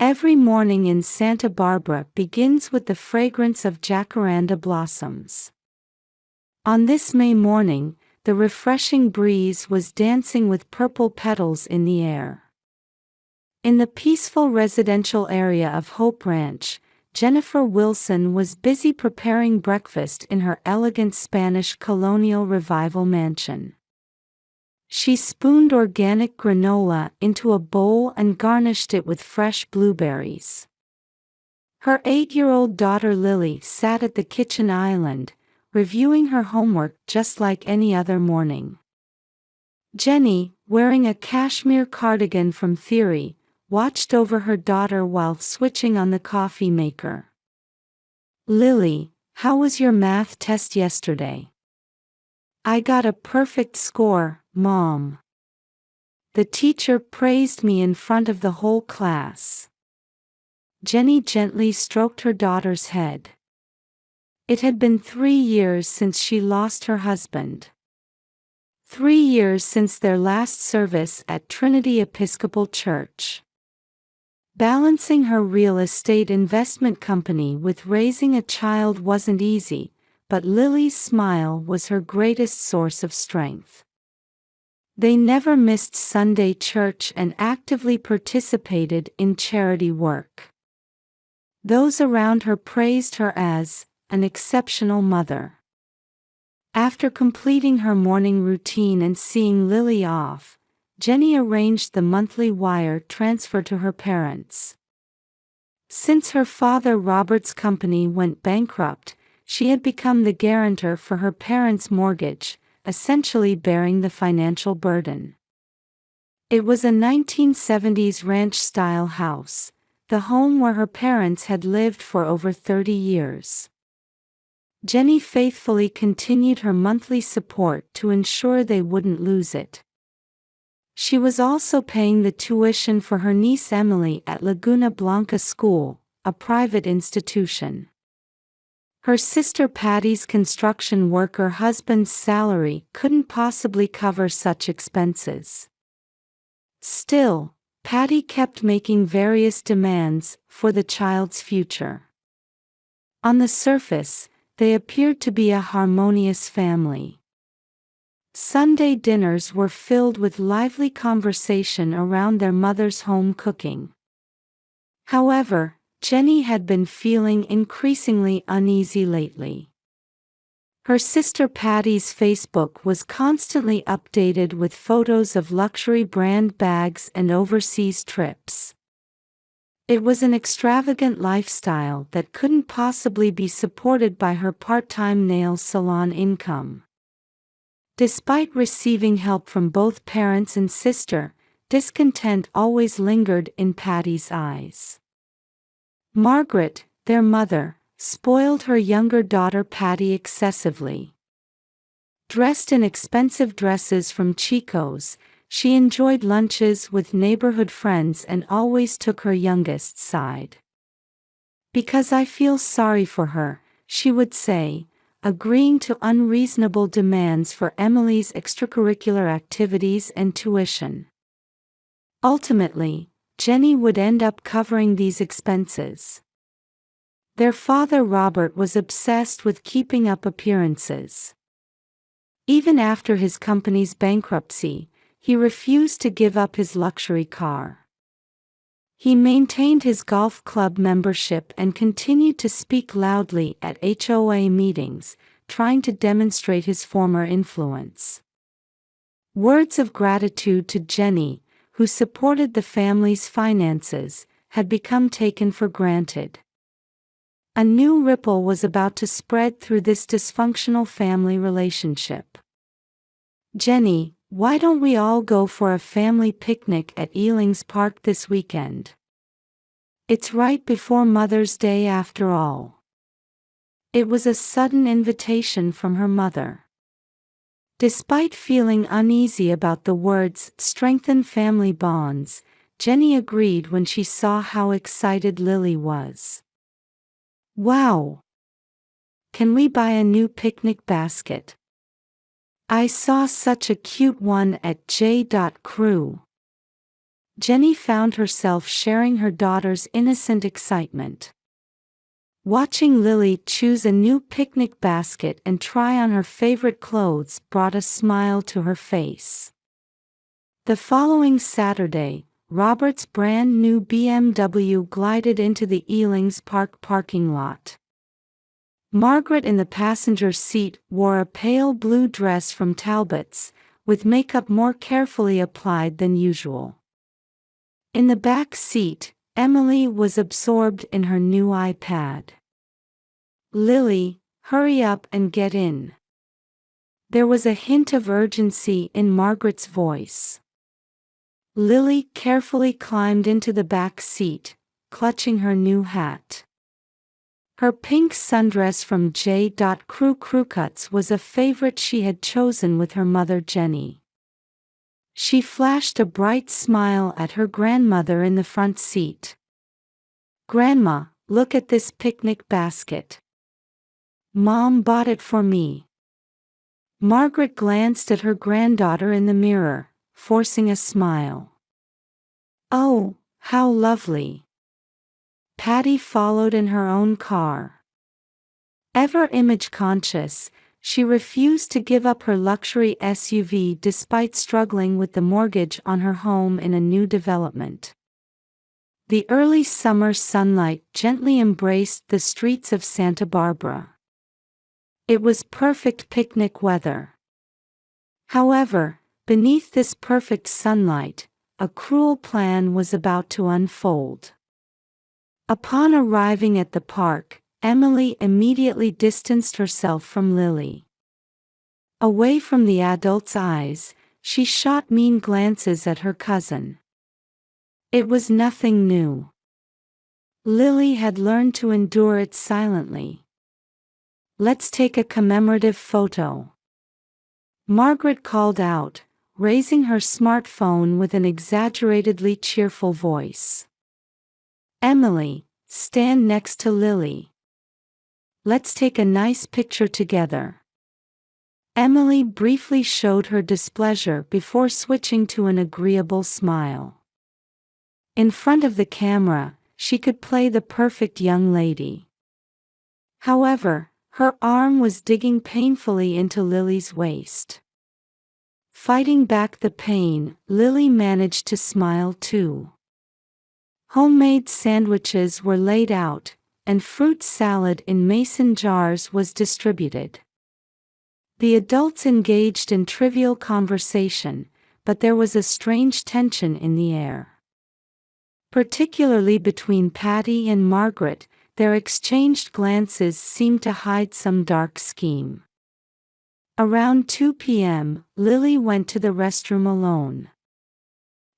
Every morning in Santa Barbara begins with the fragrance of jacaranda blossoms. On this May morning, the refreshing breeze was dancing with purple petals in the air. In the peaceful residential area of Hope Ranch, Jennifer Wilson was busy preparing breakfast in her elegant Spanish colonial revival mansion. She spooned organic granola into a bowl and garnished it with fresh blueberries. Her 8-year-old daughter Lily sat at the kitchen island, reviewing her homework just like any other morning. Jenny, wearing a cashmere cardigan from Theory, watched over her daughter while switching on the coffee maker. "Lily, how was your math test yesterday?" "I got a perfect score, Mom. The teacher praised me in front of the whole class." Jenny gently stroked her daughter's head. It had been 3 years since she lost her husband. 3 years since their last service at Trinity Episcopal Church. Balancing her real estate investment company with raising a child wasn't easy, but Lily's smile was her greatest source of strength. They never missed Sunday church and actively participated in charity work. Those around her praised her as an exceptional mother. After completing her morning routine and seeing Lily off, Jenny arranged the monthly wire transfer to her parents. Since her father Robert's company went bankrupt, she had become the guarantor for her parents' mortgage, essentially bearing the financial burden. It was a 1970s ranch-style house, the home where her parents had lived for over 30 years. Jenny faithfully continued her monthly support to ensure they wouldn't lose it. She was also paying the tuition for her niece Emily at Laguna Blanca School, a private institution. Her sister Patty's construction worker husband's salary couldn't possibly cover such expenses. Still, Patty kept making various demands for the child's future. On the surface, they appeared to be a harmonious family. Sunday dinners were filled with lively conversation around their mother's home cooking. However, Jenny had been feeling increasingly uneasy lately. Her sister Patty's Facebook was constantly updated with photos of luxury brand bags and overseas trips. It was an extravagant lifestyle that couldn't possibly be supported by her part-time nail salon income. Despite receiving help from both parents and sister, discontent always lingered in Patty's eyes. Margaret, their mother, spoiled her younger daughter Patty excessively. Dressed in expensive dresses from Chico's, she enjoyed lunches with neighborhood friends and always took her youngest's side. "Because I feel sorry for her," she would say, agreeing to unreasonable demands for Emily's extracurricular activities and tuition. Ultimately, Jenny would end up covering these expenses. Their father Robert was obsessed with keeping up appearances. Even after his company's bankruptcy, he refused to give up his luxury car. He maintained his golf club membership and continued to speak loudly at HOA meetings, trying to demonstrate his former influence. Words of gratitude to Jenny, who supported the family's finances, had become taken for granted. A new ripple was about to spread through this dysfunctional family relationship. "Jenny, why don't we all go for a family picnic at Ealing's Park this weekend? It's right before Mother's Day after all." It was a sudden invitation from her mother. Despite feeling uneasy about the words "strengthen family bonds," Jenny agreed when she saw how excited Lily was. "Wow! Can we buy a new picnic basket? I saw such a cute one at J.Crew. Jenny found herself sharing her daughter's innocent excitement. Watching Lily choose a new picnic basket and try on her favorite clothes brought a smile to her face. The following Saturday, Robert's brand new BMW glided into the Ealings Park parking lot. Margaret in the passenger seat wore a pale blue dress from Talbot's, with makeup more carefully applied than usual. In the back seat, Emily was absorbed in her new iPad. "Lily, hurry up and get in." There was a hint of urgency in Margaret's voice. Lily carefully climbed into the back seat, clutching her new hat. Her pink sundress from J. Crew Cuts was a favorite she had chosen with her mother Jenny. She flashed a bright smile at her grandmother in the front seat. "Grandma, look at this picnic basket. Mom bought it for me." Margaret glanced at her granddaughter in the mirror, forcing a smile. "Oh, how lovely." Patty followed in her own car. Ever image-conscious, she refused to give up her luxury SUV despite struggling with the mortgage on her home in a new development. The early summer sunlight gently embraced the streets of Santa Barbara. It was perfect picnic weather. However, beneath this perfect sunlight, a cruel plan was about to unfold. Upon arriving at the park, Emily immediately distanced herself from Lily. Away from the adults' eyes, she shot mean glances at her cousin. It was nothing new. Lily had learned to endure it silently. "Let's take a commemorative photo," Margaret called out, raising her smartphone with an exaggeratedly cheerful voice. "Emily, stand next to Lily. Let's take a nice picture together." Emily briefly showed her displeasure before switching to an agreeable smile. In front of the camera, she could play the perfect young lady. However, her arm was digging painfully into Lily's waist. Fighting back the pain, Lily managed to smile too. Homemade sandwiches were laid out, and fruit salad in mason jars was distributed. The adults engaged in trivial conversation, but there was a strange tension in the air. Particularly between Patty and Margaret, their exchanged glances seemed to hide some dark scheme. Around 2 p.m., Lily went to the restroom alone.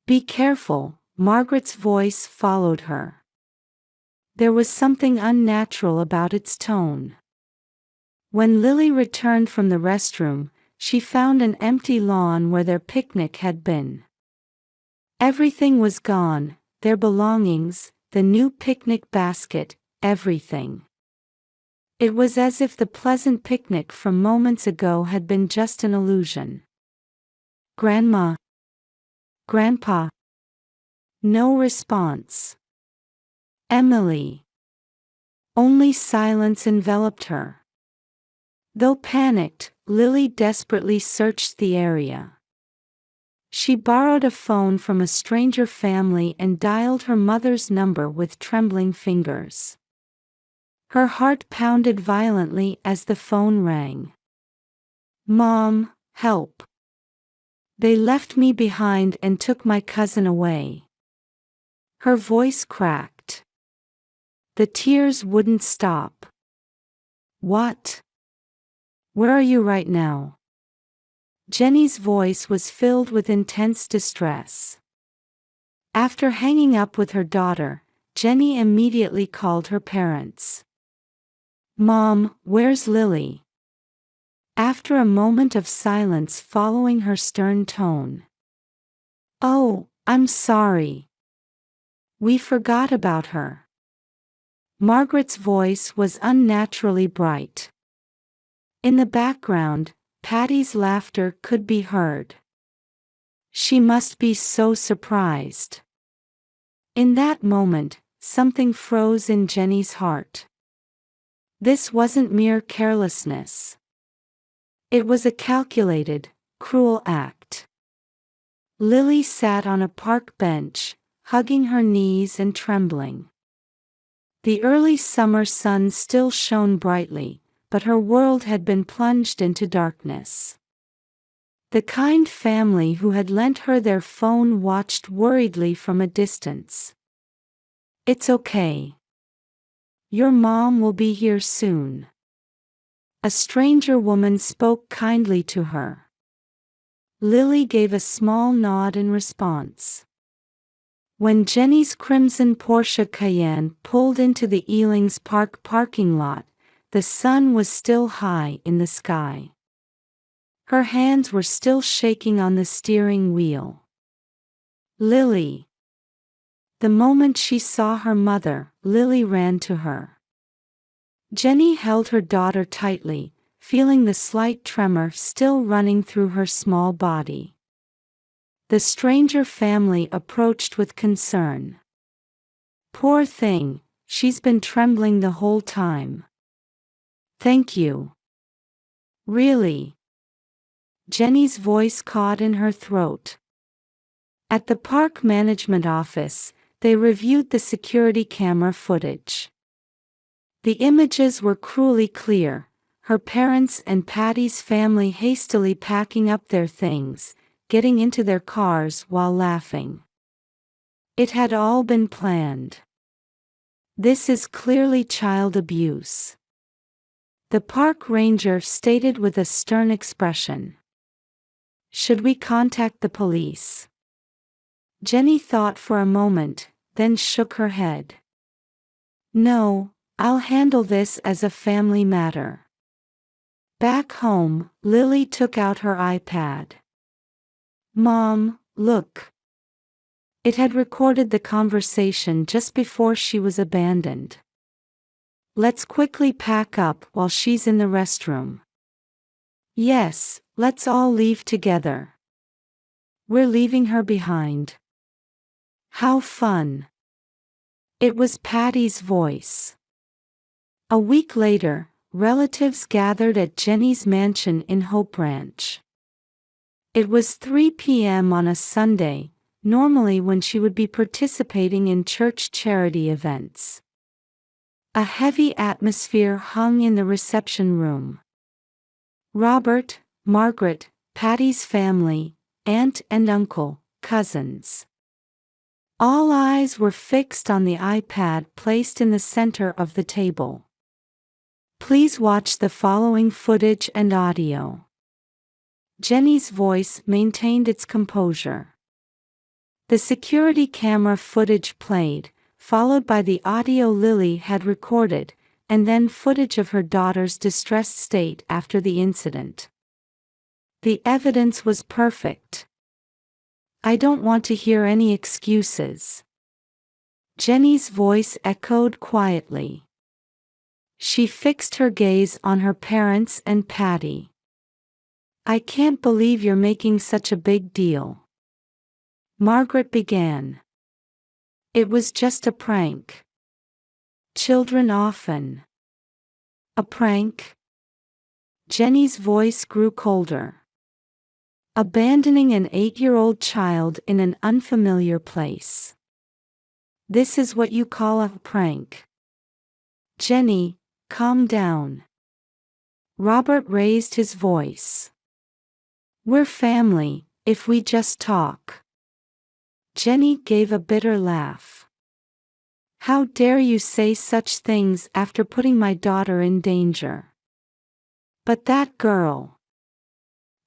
"Be careful," Margaret's voice followed her. There was something unnatural about its tone. When Lily returned from the restroom, she found an empty lawn where their picnic had been. Everything was gone, their belongings, the new picnic basket, everything. It was as if the pleasant picnic from moments ago had been just an illusion. "Grandma? Grandpa?" No response. "Emily?" Only silence enveloped her. Though panicked, Lily desperately searched the area. She borrowed a phone from a stranger family and dialed her mother's number with trembling fingers. Her heart pounded violently as the phone rang. "Mom, help. They left me behind and took my cousin away." Her voice cracked. The tears wouldn't stop. "What? Where are you right now?" Jenny's voice was filled with intense distress. After hanging up with her daughter, Jenny immediately called her parents. "Mom, where's Lily?" After a moment of silence following her stern tone. "Oh, I'm sorry. We forgot about her." Margaret's voice was unnaturally bright. In the background, Patty's laughter could be heard. "She must be so surprised." In that moment, something froze in Jenny's heart. This wasn't mere carelessness. It was a calculated, cruel act. Lily sat on a park bench, hugging her knees and trembling. The early summer sun still shone brightly, but her world had been plunged into darkness. The kind family who had lent her their phone watched worriedly from a distance. "It's okay. Your mom will be here soon." A stranger woman spoke kindly to her. Lily gave a small nod in response. When Jenny's crimson Porsche Cayenne pulled into the Ealing's Park parking lot, the sun was still high in the sky. Her hands were still shaking on the steering wheel. "Lily." The moment she saw her mother, Lily ran to her. Jenny held her daughter tightly, feeling the slight tremor still running through her small body. The stranger family approached with concern. "Poor thing, she's been trembling the whole time." "Thank you." "Really?" Jenny's voice caught in her throat. At the park management office, they reviewed the security camera footage. The images were cruelly clear, her parents and Patty's family hastily packing up their things, getting into their cars while laughing. It had all been planned. "This is clearly child abuse," the park ranger stated with a stern expression. "Should we contact the police?" Jenny thought for a moment, then shook her head. "No, I'll handle this as a family matter." Back home, Lily took out her iPad. "Mom, look." It had recorded the conversation just before she was abandoned. "Let's quickly pack up while she's in the restroom." "Yes, let's all leave together. We're leaving her behind." "How fun." It was Patty's voice. A week later, relatives gathered at Jenny's mansion in Hope Ranch. It was 3 p.m. on a Sunday, normally when she would be participating in church charity events. A heavy atmosphere hung in the reception room. Robert, Margaret, Patty's family, aunt and uncle, cousins. All eyes were fixed on the iPad placed in the center of the table. "Please watch the following footage and audio." Jenny's voice maintained its composure. The security camera footage played, followed by the audio Lily had recorded, and then footage of her daughter's distressed state after the incident. The evidence was perfect. "I don't want to hear any excuses." Jenny's voice echoed quietly. She fixed her gaze on her parents and Patty. "I can't believe you're making such a big deal." Margaret began. "It was just a prank. Children often." "A prank?" Jenny's voice grew colder. "Abandoning an 8-year-old child in an unfamiliar place. This is what you call a prank?" "Jenny, calm down." Robert raised his voice. "We're family, if we just talk." Jenny gave a bitter laugh. "How dare you say such things after putting my daughter in danger?" "But that girl."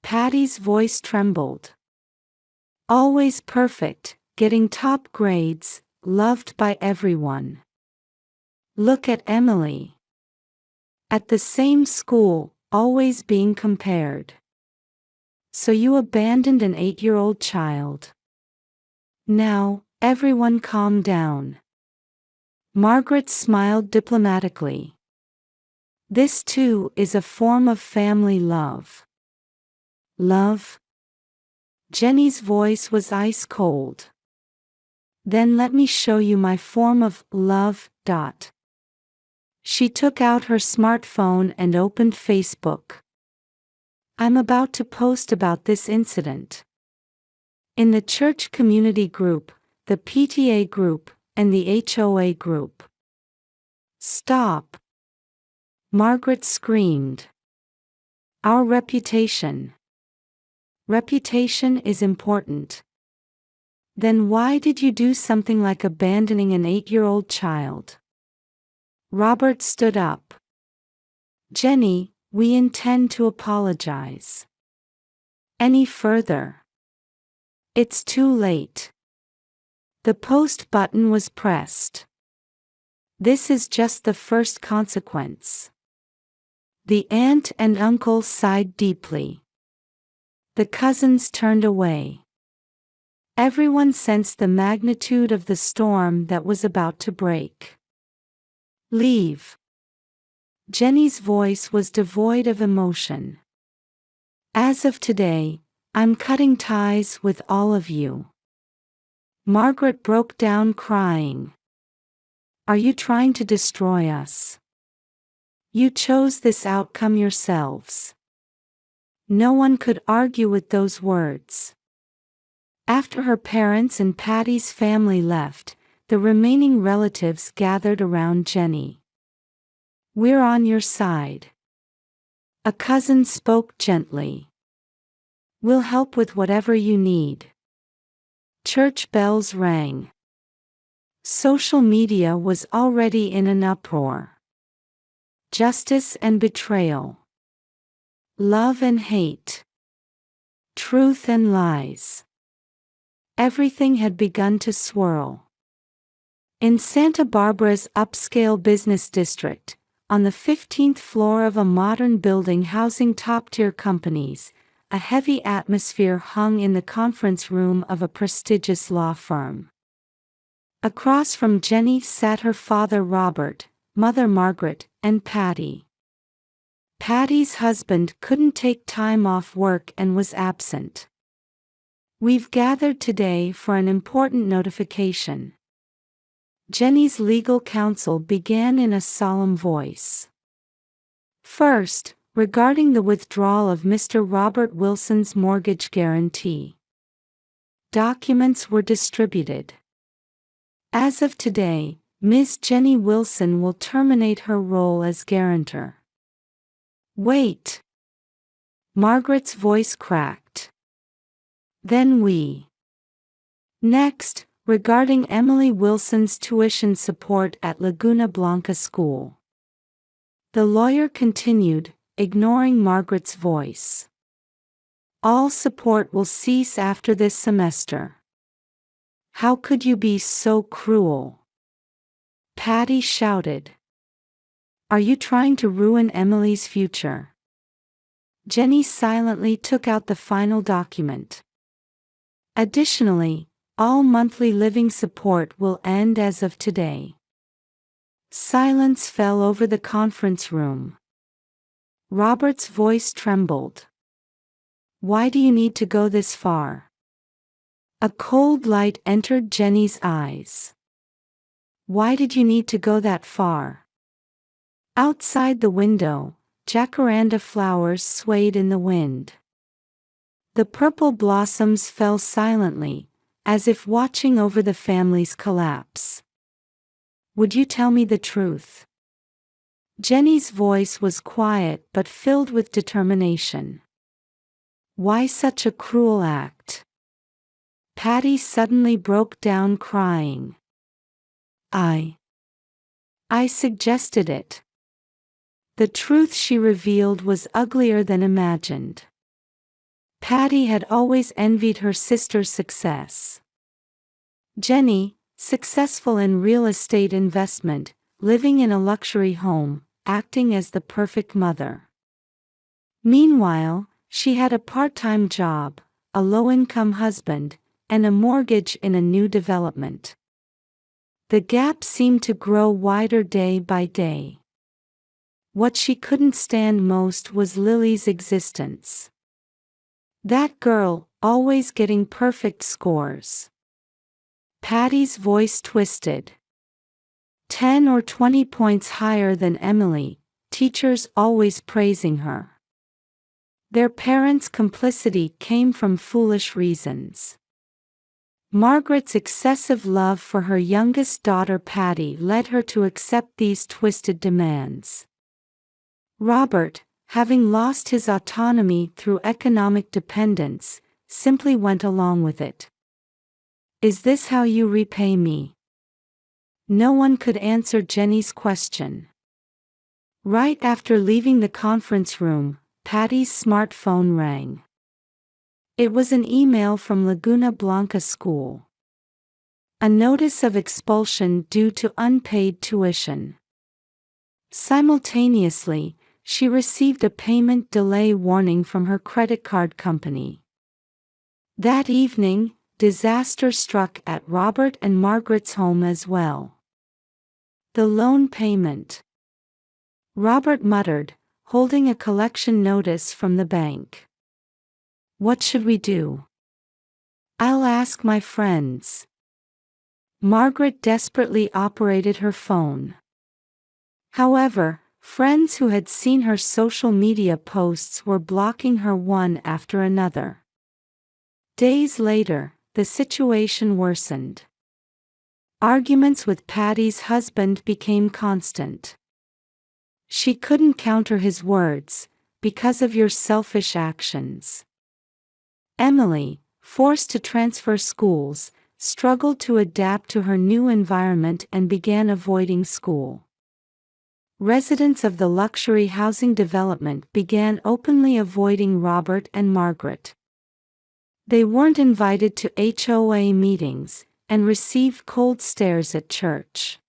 Patty's voice trembled. "Always perfect, getting top grades, loved by everyone. Look at Emily. At the same school, always being compared. So you abandoned an 8-year-old child." "Now, everyone calm down." Margaret smiled diplomatically. "This too is a form of family love." "Love?" Jenny's voice was ice cold. Then let me show you my form of love. She took out her smartphone and opened Facebook. I'm about to post about this incident. In the church community group, the PTA group, and the HOA group. Stop! Margaret screamed. Our reputation. Reputation is important. Then why did you do something like abandoning an 8-year-old child? Robert stood up. Jenny, we intend to apologize. Any further? It's too late. The post button was pressed. This is just the first consequence. The aunt and uncle sighed deeply. The cousins turned away. Everyone sensed the magnitude of the storm that was about to break. Leave. Jenny's voice was devoid of emotion. As of today, I'm cutting ties with all of you. Margaret broke down crying. Are you trying to destroy us? You chose this outcome yourselves. No one could argue with those words. After her parents and Patty's family left, the remaining relatives gathered around Jenny. We're on your side. A cousin spoke gently. We'll help with whatever you need. Church bells rang. Social media was already in an uproar. Justice and betrayal. Love and hate. Truth and lies. Everything had begun to swirl. In Santa Barbara's upscale business district, on the 15th floor of a modern building housing top-tier companies, a heavy atmosphere hung in the conference room of a prestigious law firm. Across from Jenny sat her father Robert, mother Margaret, and Patty. Patty's husband couldn't take time off work and was absent. We've gathered today for an important notification. Jenny's legal counsel began in a solemn voice. First, regarding the withdrawal of Mr. Robert Wilson's mortgage guarantee. Documents were distributed. As of today, Ms. Jenny Wilson will terminate her role as guarantor. Wait. Margaret's voice cracked. Then we. Next, regarding Emily Wilson's tuition support at Laguna Blanca School. The lawyer continued, ignoring Margaret's voice. All support will cease after this semester. How could you be so cruel? Patty shouted. Are you trying to ruin Emily's future? Jenny silently took out the final document. Additionally, all monthly living support will end as of today. Silence fell over the conference room. Robert's voice trembled. Why do you need to go this far? A cold light entered Jenny's eyes. Why did you need to go that far? Outside the window, jacaranda flowers swayed in the wind. The purple blossoms fell silently, as if watching over the family's collapse. Would you tell me the truth? Jenny's voice was quiet but filled with determination. Why such a cruel act? Patty suddenly broke down crying. I suggested it. The truth she revealed was uglier than imagined. Patty had always envied her sister's success. Jenny, successful in real estate investment, living in a luxury home, acting as the perfect mother. Meanwhile, she had a part-time job, a low-income husband, and a mortgage in a new development. The gap seemed to grow wider day by day. What she couldn't stand most was Lily's existence. That girl, always getting perfect scores. Patty's voice twisted. 10 or 20 points higher than Emily, teachers always praising her. Their parents' complicity came from foolish reasons. Margaret's excessive love for her youngest daughter Patty led her to accept these twisted demands. Robert, having lost his autonomy through economic dependence, simply went along with it. "Is this how you repay me?" No one could answer Jenny's question. Right after leaving the conference room, Patty's smartphone rang. It was an email from Laguna Blanca School. A notice of expulsion due to unpaid tuition. Simultaneously, she received a payment delay warning from her credit card company. That evening, disaster struck at Robert and Margaret's home as well. The loan payment. Robert muttered, holding a collection notice from the bank. "What should we do?" "I'll ask my friends." Margaret desperately operated her phone. However, friends who had seen her social media posts were blocking her one after another. Days later, the situation worsened. Arguments with Patty's husband became constant. "She couldn't counter his words, because of your selfish actions." Emily, forced to transfer schools, struggled to adapt to her new environment and began avoiding school. Residents of the luxury housing development began openly avoiding Robert and Margaret. They weren't invited to HOA meetings, and received cold stares at church.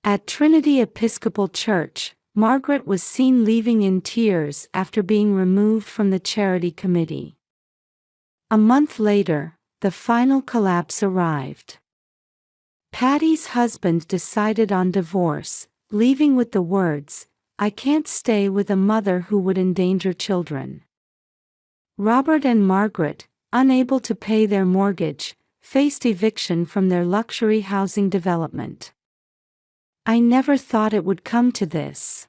At Trinity Episcopal Church, Margaret was seen leaving in tears after being removed from the charity committee. A month later, the final collapse arrived. Patty's husband decided on divorce, leaving with the words, "I can't stay with a mother who would endanger children." Robert and Margaret, unable to pay their mortgage, faced eviction from their luxury housing development. "I never thought it would come to this."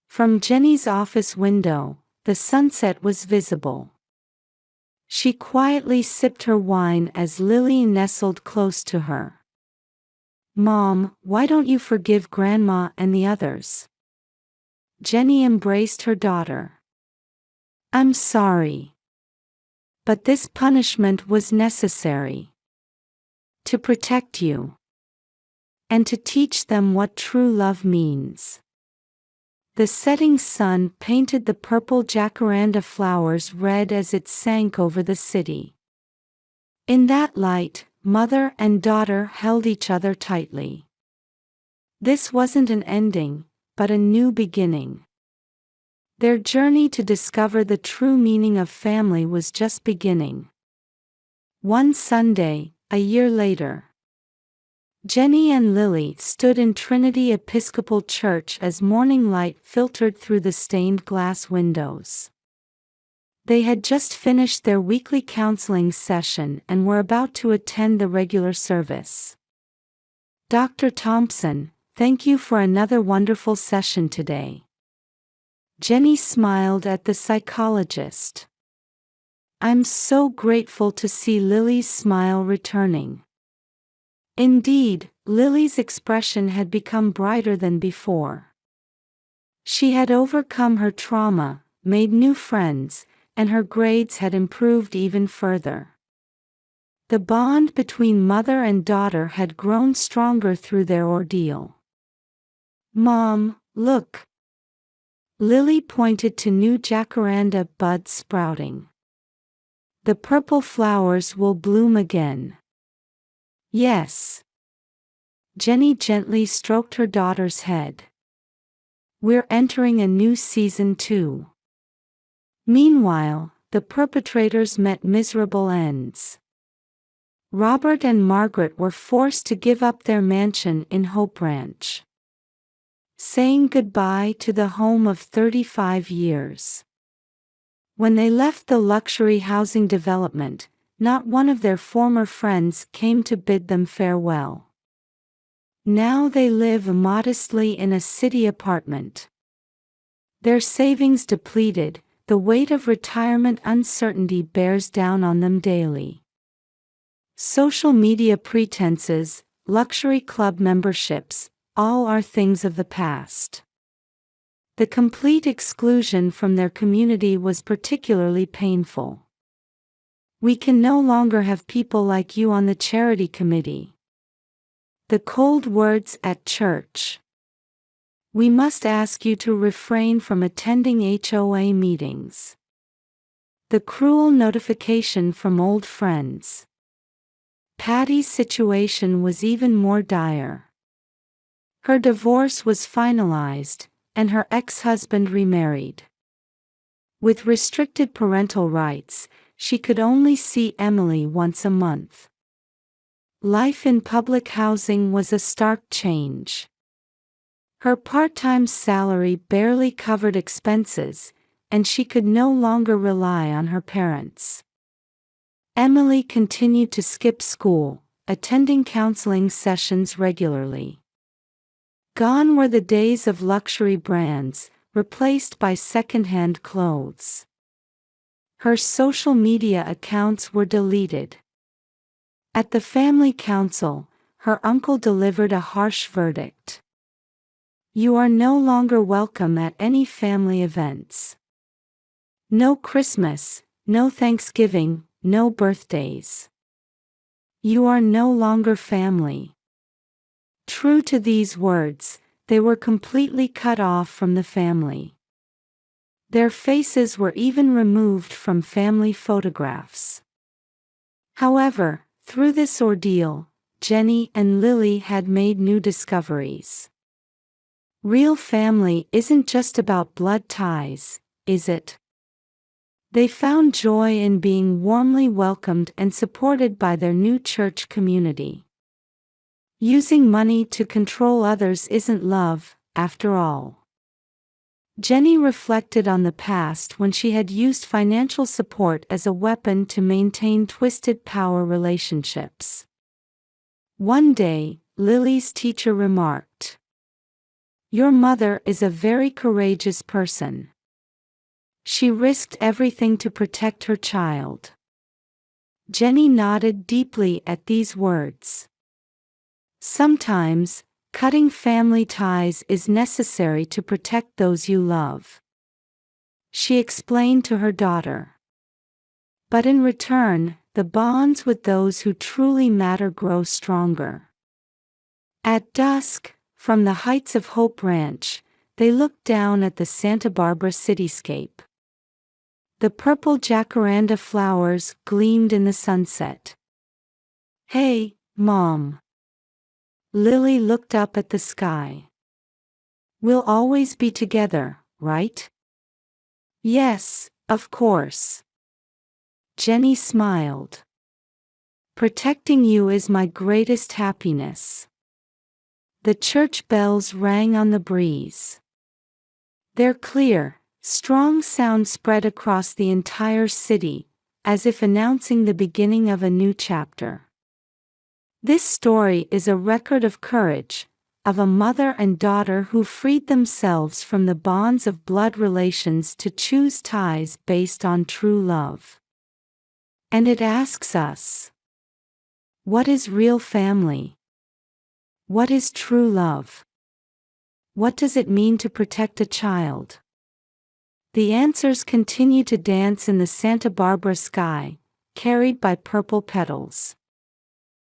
From Jenny's office window, the sunset was visible. She quietly sipped her wine as Lily nestled close to her. "Mom, why don't you forgive Grandma and the others?" Jenny embraced her daughter. "I'm sorry. But this punishment was necessary. To protect you. And to teach them what true love means." The setting sun painted the purple jacaranda flowers red as it sank over the city. In that light, mother and daughter held each other tightly. This wasn't an ending, but a new beginning. Their journey to discover the true meaning of family was just beginning. One Sunday, a year later, Jenny and Lily stood in Trinity Episcopal Church as morning light filtered through the stained glass windows. They had just finished their weekly counseling session and were about to attend the regular service. "Dr. Thompson, thank you for another wonderful session today." Jenny smiled at the psychologist. "I'm so grateful to see Lily's smile returning." Indeed, Lily's expression had become brighter than before. She had overcome her trauma, made new friends, and her grades had improved even further. The bond between mother and daughter had grown stronger through their ordeal. "Mom, look." Lily pointed to new jacaranda buds sprouting. "The purple flowers will bloom again." "Yes." Jenny gently stroked her daughter's head. "We're entering a new season too." Meanwhile, the perpetrators met miserable ends. Robert and Margaret were forced to give up their mansion in Hope Ranch, saying goodbye to the home of 35 years. When they left the luxury housing development, Not one of their former friends came to bid them farewell. Now they live modestly in a city apartment. Their savings depleted, the weight of retirement uncertainty bears down on them daily. Social media pretenses, luxury club memberships, all are things of the past. The complete exclusion from their community was particularly painful. We can no longer have people like you on the charity committee. The cold words at church. We must ask you to refrain from attending HOA meetings. The cruel notification from old friends. Patty's situation was even more dire. Her divorce was finalized, and her ex-husband remarried. With restricted parental rights, she could only see Emily once a month. Life in public housing was a stark change. Her part-time salary barely covered expenses, and she could no longer rely on her parents. Emily continued to skip school, attending counseling sessions regularly. Gone were the days of luxury brands, replaced by second-hand clothes. Her social media accounts were deleted. At the family council, her uncle delivered a harsh verdict. You are no longer welcome at any family events. No Christmas, no Thanksgiving, no birthdays. You are no longer family. True to these words, they were completely cut off from the family. Their faces were even removed from family photographs. However, through this ordeal, Jenny and Lily had made new discoveries. Real family isn't just about blood ties, is it? They found joy in being warmly welcomed and supported by their new church community. Using money to control others isn't love, after all. Jenny reflected on the past when she had used financial support as a weapon to maintain twisted power relationships. One day, Lily's teacher remarked, "Your mother is a very courageous person. She risked everything to protect her child." Jenny nodded deeply at these words. Sometimes, cutting family ties is necessary to protect those you love, she explained to her daughter. But in return, the bonds with those who truly matter grow stronger. At dusk, from the heights of Hope Ranch, they looked down at the Santa Barbara cityscape. The purple jacaranda flowers gleamed in the sunset. "Hey, Mom." Lily looked up at the sky. "We'll always be together, right?" "Yes, of course." Jenny smiled. "Protecting you is my greatest happiness." The church bells rang on the breeze. Their clear, strong sound spread across the entire city, as if announcing the beginning of a new chapter. This story is a record of courage, of a mother and daughter who freed themselves from the bonds of blood relations to choose ties based on true love. And it asks us, what is real family? What is true love? What does it mean to protect a child? The answers continue to dance in the Santa Barbara sky, carried by purple petals.